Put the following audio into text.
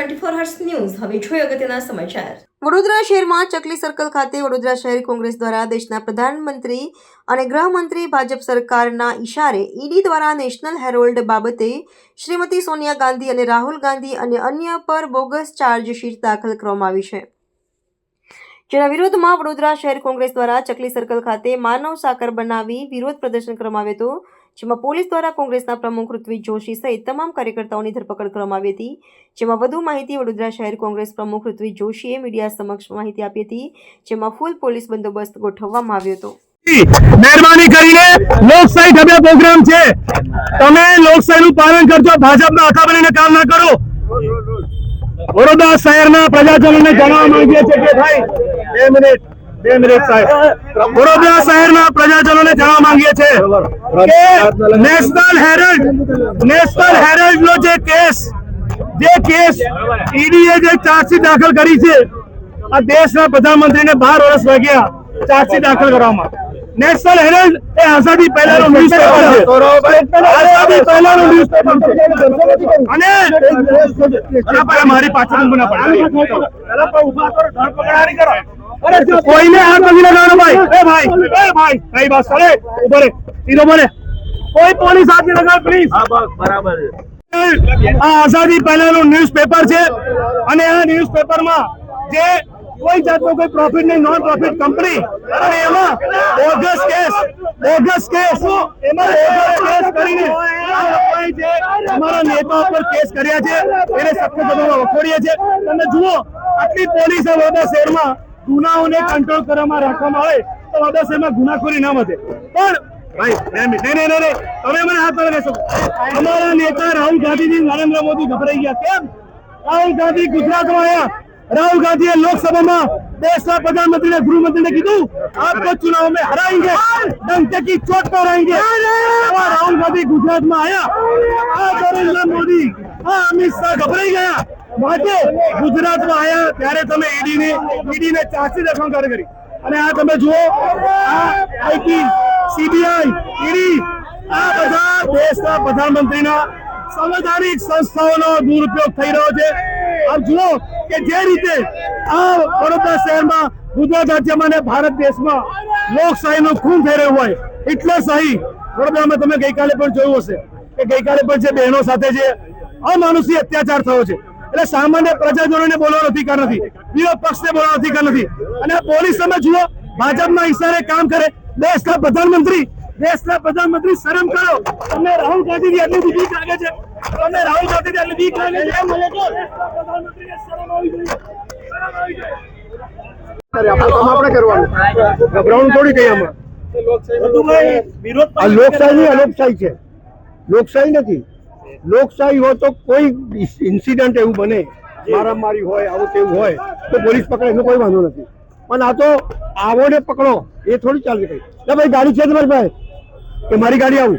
Vadodara 24 news હવે જોઈએ અગત્યના સમાચાર। વડોદરા શહેરમાં ચકલી સર્કલ ખાતે વડોદરા શહેર કોંગ્રેસ દ્વારા દેશના પ્રધાનમંત્રી અને ગૃહમંત્રી ભાજપ સરકારના ઇશારે ઈડી દ્વારા નેશનલ હેરોલ્ડ બાબતે શ્રીમતી સોનિયા ગાંધી અને રાહુલ ગાંધી અને અન્ય પર બોગસ ચાર્જશીટ દાખલ કરવામાં આવી છે, જેના વિરોધમાં વડોદરા શહેર કોંગ્રેસ દ્વારા ચકલી સર્કલ ખાતે માનવ સાકર બનાવી વિરોધ પ્રદર્શન કરવામાં આવ્યું હતું, જેમાં પોલીસ દ્વારા કોંગ્રેસના પ્રમુખ ઋત્વિજ જોશી સહિત તમામ કાર્યકર્તાઓની ધરપકડ કરવામાં આવી હતી। જેમાં વધુ માહિતી વડોદરા શહેર કોંગ્રેસ પ્રમુખ ઋત્વિજ જોશીએ મીડિયા સમક્ષ માહિતી આપી હતી, જેમાં ફૂલ પોલીસ બંદોબસ્ત ગોઠવવામાં આવ્યો હતો। મહેરબાની કરીને લોકશાહી ઢબે પ્રોગ્રામ છે, તમે લોકશાહીનું પાલન કરજો, ભાજપના આખા બનીને કામ ના કરો। વડોદરા શહેરના પ્રજાજનોને જણાવવા માંગીએ છીએ કે ભાઈ 2 મિનિટ સાહેબ, વડોદરા શહેરના પ્રજાજનોને જણાવવા માંગીએ છીએ કે નેશનલ હેરલ્ડ નો જે કેસ ઈડીએ જે ચાર્જશીટ દાખલ કરી છે, આ દેશના પ્રધાનમંત્રીને 12 વર્ષ લાગ્યા ચાર્જશીટ દાખલ કરવામાં। નેશનલ હેરલ્ડ એ આઝાદી પહેલાનો ન્યૂઝપેપર છે, આઝાદી પહેલાનો ન્યૂઝપેપર છે અને મારી પાછળ ના પડે કોઈને હાથ નથી લગાવવાનો ભાઈ બસ અરે ઉભો રે સીધો બોલે, કોઈ પોલીસ હાથ નહીં લગાવે પ્લીઝ। બરાબર, આ આઝાદી પહેલાનું ન્યૂઝપેપર છે અને આ ન્યૂઝપેપરમાં જે કોઈ જાતનો કોઈ પ્રોફિટ નહીં, નોન પ્રોફિટ કંપની અને એમાં બોગસ કેસ કરીને જે અમારા નેતાઓ પર કેસ કર્યા છે એને સખત દબાવવા વખોડીએ છે। તમે જુઓ આટલી પોલીસ વડોદરા શહેરમાં ગુનાઓને કંટ્રોલ કરવામાં રાખવામાં આવે તો વડોદરા શહેરમાં ગુનાખોરી ના વધે, પણ ભાઈ નહીં તમે મને હાથ લગાવી શકો। અમારા નેતા રાહુલ ગાંધીજી નરેન્દ્ર મોદી ગભરાઈ ગયા, કેમ? રાહુલ ગાંધી ગુજરાતમાં આવ્યા, राहुल गांधी ने लोकसभा में देश का प्रधानमंत्री ने गृहमंत्री ने कीधु आपको चुनाव में हराएंगे, डंके की चोट पर हराएंगे। राहुल गांधी गुजरात में आया, नरेंद्र मोदी अमित शाह घबराई गया, गुजरात में आया त्यारे तमे ईडी ने चार्जशीट दाखल करी અને આ તમે જુઓ આઈટી સીબીઆઈ ઈડી આ બધા દેશના પ્રધાનમંત્રીના સંવૈધાનિક સંસ્થાઓનો દુરુપયોગ થઈ રહ્યો છે। આપ જુઓ કે જે રીતે આ વડોદરા શહેરમાં, ગુજરાત રાજ્યમાં અને ભારત દેશમાં લોકશાહીનું ખૂન થઈ રહ્યું હોય, હિટલરશાહી વડોદરામાં તમે ગઈકાલે પણ જોયું હશે કે ગઈકાલે પણ જે બહેનો સાથે જે અમાનુષી અત્યાચાર થયો છે, એટલે સામાન્ય પ્રજાજનોને બોલવાનો અધિકાર નથી, વિરોધ પક્ષને બોલવાનો અધિકાર નથી અને પોલીસ તમે જુઓ ભાજપના ઇશારે કામ કરે। દેશના પ્રધાનમંત્રી શરમ કરો, તમને રાહુલ ગાંધીની આટલી બીક લાગે છે, તમને રાહુલ ગાંધીની આટલી બીક લાગે છે, પ્રધાનમંત્રીને શરમ આવી જોઈએ, આપણે કરવાનું ગભરાવાનું થોડી કઈ આમાં આ લોકશાહી અલોકશાહી છે, લોકશાહી નથી। લોકશાહી હોય તો કોઈ ઇન્સિડન્ટ એવું બને, મારામારી હોય, આવું તેવું હોય તો પોલીસ પકડે, એનો કોઈ વાંધો નથી, પણ આ તો આવો ને પકડો એ થોડી ચાલે। કઈ ભાઈ ગાડી છે તમારી પાસે કે મારી ગાડી આવું